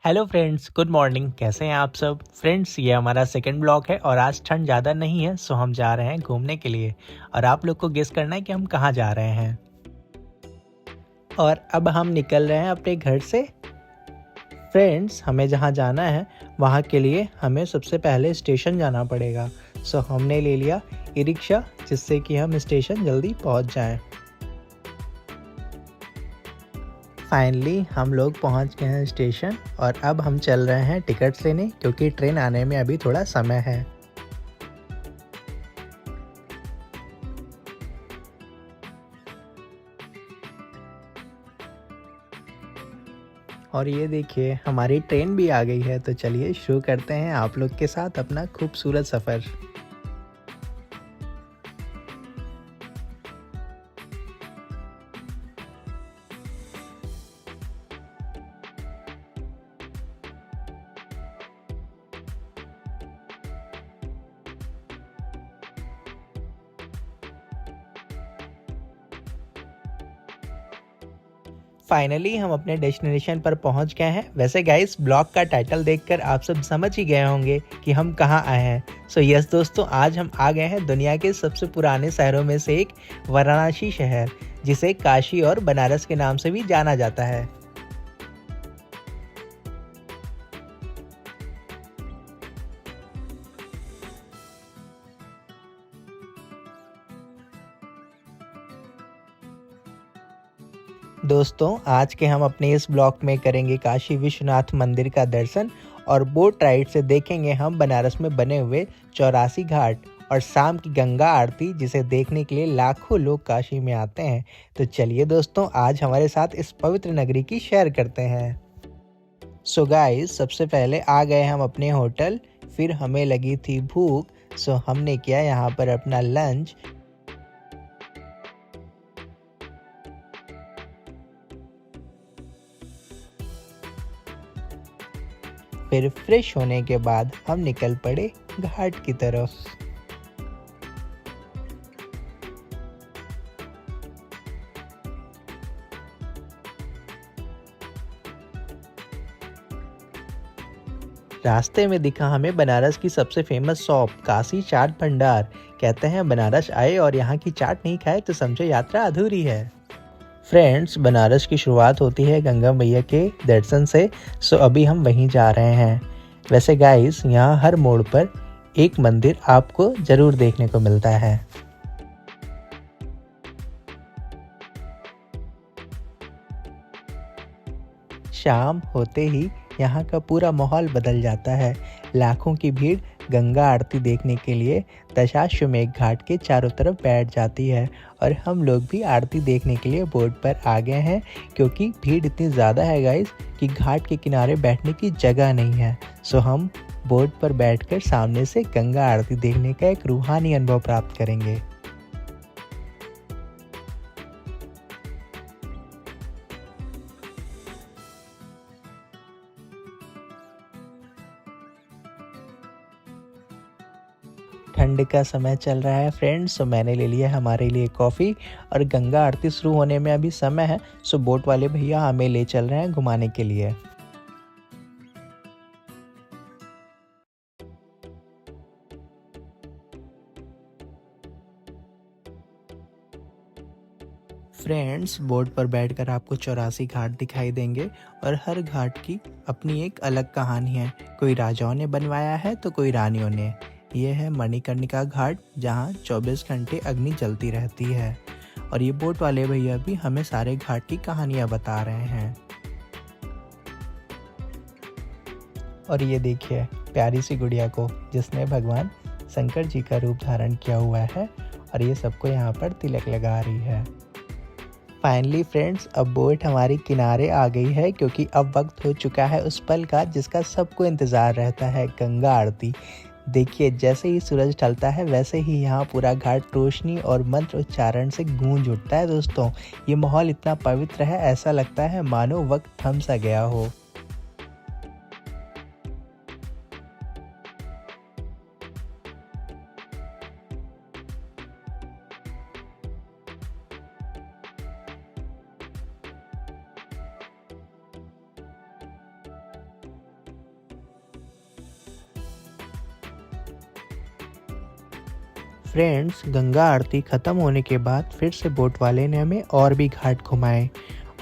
Hello friends, good morning. कैसे हैं आप सब फ्रेंड्स? ये हमारा सेकंड ब्लॉग है और आज ठंड ज़्यादा नहीं है, सो हम जा रहे हैं घूमने के लिए। और आप लोग को गेस करना है कि हम कहाँ जा रहे हैं। और अब हम निकल रहे हैं अपने घर से। फ्रेंड्स, हमें जहाँ जाना है वहाँ के लिए हमें सबसे पहले स्टेशन जाना पड़ेगा। सो हमने ले लिया ई रिक्शा, जिससे कि हम स्टेशन जल्दी पहुँच जाएं। फाइनली हम लोग पहुंच गए हैं स्टेशन और अब हम चल रहे हैं टिकट्स लेने, क्योंकि ट्रेन आने में अभी थोड़ा समय है। और ये देखिए, हमारी ट्रेन भी आ गई है, तो चलिए शुरू करते हैं आप लोग के साथ अपना खूबसूरत सफ़र। फाइनली हम अपने डेस्टिनेशन पर पहुंच गए हैं। वैसे गाइस, ब्लॉग का टाइटल देखकर आप सब समझ ही गए होंगे कि हम कहां आए हैं। सो यस दोस्तों, आज हम आ गए हैं दुनिया के सबसे पुराने शहरों में से एक, वाराणसी शहर, जिसे काशी और बनारस के नाम से भी जाना जाता है। दोस्तों, आज के हम अपने इस ब्लॉग में करेंगे काशी विश्वनाथ मंदिर का दर्शन और बोट राइड से देखेंगे हम बनारस में बने हुए 84 घाट और शाम की गंगा आरती, जिसे देखने के लिए लाखों लोग काशी में आते हैं। तो चलिए दोस्तों, आज हमारे साथ इस पवित्र नगरी की सैर करते हैं। सो गाइस, सबसे पहले आ गए हम अपने होटल। फिर हमें लगी थी भूख, सो हमने किया यहाँ पर अपना लंच। फिर फ्रेश होने के बाद हम निकल पड़े घाट की तरफ। रास्ते में दिखा हमें बनारस की सबसे फेमस शॉप, काशी चाट भंडार। कहते हैं बनारस आए और यहाँ की चाट नहीं खाए तो समझो यात्रा अधूरी है। फ्रेंड्स, बनारस की शुरुआत होती है गंगा मैया के दर्शन से, सो अभी हम वहीं जा रहे हैं। वैसे गाइस, यहाँ हर मोड़ पर एक मंदिर आपको जरूर देखने को मिलता है। शाम होते ही यहाँ का पूरा माहौल बदल जाता है। लाखों की भीड़ गंगा आरती देखने के लिए दशाश्वमेध घाट के चारों तरफ बैठ जाती है और हम लोग भी आरती देखने के लिए बोट पर आ गए हैं, क्योंकि भीड़ इतनी ज़्यादा है गाइस कि घाट के किनारे बैठने की जगह नहीं है। सो हम बोट पर बैठकर सामने से गंगा आरती देखने का एक रूहानी अनुभव प्राप्त करेंगे। ठंड का समय चल रहा है फ्रेंड्स, सो मैंने ले लिया हमारे लिए कॉफ़ी। और गंगा आरती शुरू होने में अभी समय है, सो बोट वाले भैया हमें ले चल रहे हैं घुमाने के लिए। फ्रेंड्स, बोट पर बैठकर आपको 84 घाट दिखाई देंगे और हर घाट की अपनी एक अलग कहानी है। कोई राजाओं ने बनवाया है तो कोई रानियों ने। ये है मणिकर्णिका घाट, जहाँ 24 घंटे अग्नि जलती रहती है। और ये बोट वाले भैया भी हमें सारे घाट की कहानियाँ बता रहे हैं। और ये देखिए प्यारी सी गुड़िया को, जिसने भगवान शंकर जी का रूप धारण किया हुआ है और ये सबको यहाँ पर तिलक लगा रही है। फाइनली फ्रेंड्स, अब बोट हमारी किनारे आ गई है, क्योंकि अब वक्त हो चुका है उस पल का जिसका सबको इंतज़ार रहता है, गंगा आरती। देखिए, जैसे ही सूरज ढलता है वैसे ही यहाँ पूरा घाट रोशनी और मंत्र उच्चारण से गूंज उठता है। दोस्तों, ये माहौल इतना पवित्र है, ऐसा लगता है मानो वक्त थम सा गया हो। फ्रेंड्स, गंगा आरती ख़त्म होने के बाद फिर से बोट वाले ने हमें और भी घाट घुमाए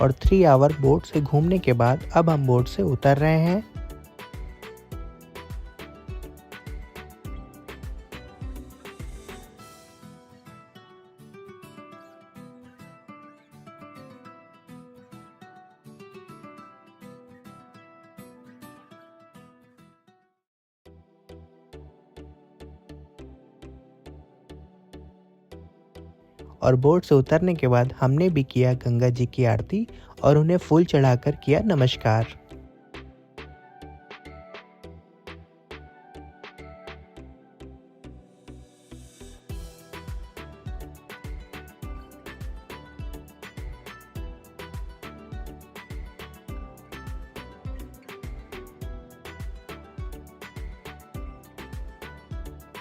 और 3 आवर बोट से घूमने के बाद अब हम बोट से उतर रहे हैं। और बोट से उतरने के बाद हमने भी किया गंगा जी की आरती और उन्हें फूल चढ़ाकर किया नमस्कार।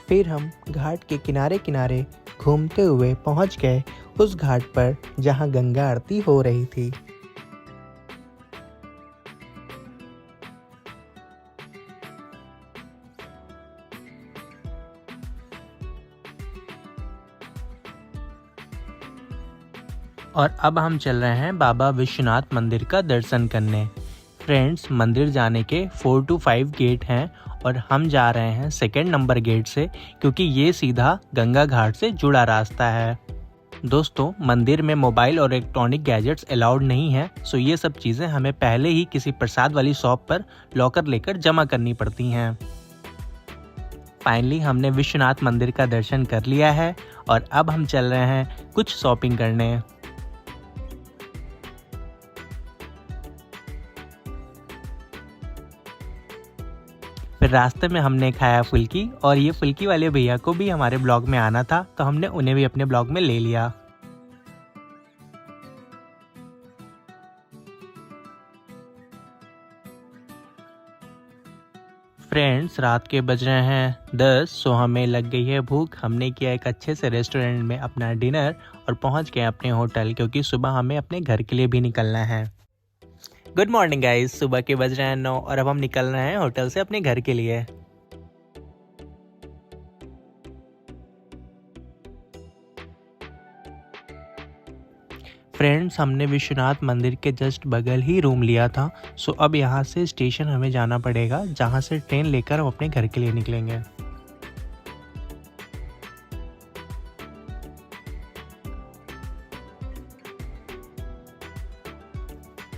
फिर हम घाट के किनारे किनारे घूमते हुए पहुंच गए उस घाट पर जहां गंगा आरती हो रही थी। और अब हम चल रहे हैं बाबा विश्वनाथ मंदिर का दर्शन करने। फ्रेंड्स, मंदिर जाने के 4 to 5 गेट हैं और हम जा रहे हैं 2nd नंबर गेट से, क्योंकि ये सीधा गंगा घाट से जुड़ा रास्ता है। दोस्तों, मंदिर में मोबाइल और इलेक्ट्रॉनिक गैजेट्स अलाउड नहीं है, सो ये सब चीज़ें हमें पहले ही किसी प्रसाद वाली शॉप पर लॉकर लेकर जमा करनी पड़ती हैं। फाइनली हमने विश्वनाथ मंदिर का दर्शन कर लिया है और अब हम चल रहे हैं कुछ शॉपिंग करने। फिर रास्ते में हमने खाया फुल्की और ये फुल्की वाले भैया को भी हमारे ब्लॉग में आना था, तो हमने उन्हें भी अपने ब्लॉग में ले लिया। फ्रेंड्स, रात के बज रहे हैं 10, सो हमें लग गई है भूख। हमने किया एक अच्छे से रेस्टोरेंट में अपना डिनर और पहुंच गए अपने होटल, क्योंकि सुबह हमें अपने घर के लिए भी निकलना है। गुड मॉर्निंग गाइस, सुबह के बज रहे हैं 9 और अब हम निकल रहे हैं होटल से अपने घर के लिए। फ्रेंड्स, हमने विश्वनाथ मंदिर के जस्ट बगल ही रूम लिया था, सो अब यहाँ से स्टेशन हमें जाना पड़ेगा, जहाँ से ट्रेन लेकर हम अपने घर के लिए निकलेंगे।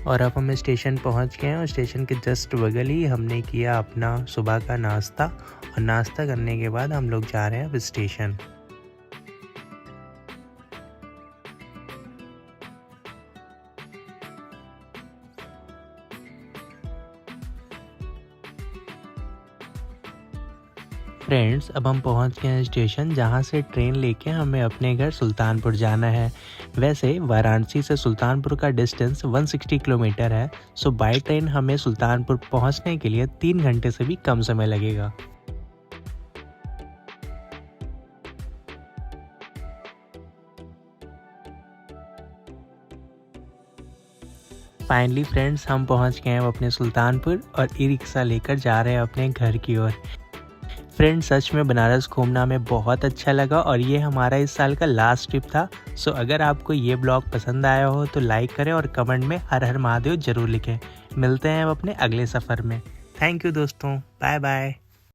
और अब हम स्टेशन पहुँच गए हैं और स्टेशन के जस्ट बगल ही हमने किया अपना सुबह का नाश्ता और नाश्ता करने के बाद हम लोग जा रहे हैं अब स्टेशन। फ्रेंड्स, अब हम पहुंच गए हैं स्टेशन, जहां से ट्रेन लेके हमें अपने घर सुल्तानपुर जाना है। वैसे वाराणसी से सुल्तानपुर का डिस्टेंस 160 किलोमीटर है, सो बाय ट्रेन हमें सुल्तानपुर पहुंचने के लिए 3 घंटे से भी कम समय लगेगा। फाइनली फ्रेंड्स, हम पहुंच गए हैं अपने सुल्तानपुर और ई रिक्शा लेकर जा रहे हैं अपने घर की ओर। फ्रेंड्स, सच में बनारस घूमना हमें बहुत अच्छा लगा और ये हमारा इस साल का लास्ट ट्रिप था। सो अगर आपको ये ब्लॉग पसंद आया हो तो लाइक करें और कमेंट में हर हर महादेव जरूर लिखें। मिलते हैं अब अपने अगले सफ़र में। थैंक यू दोस्तों, बाय बाय।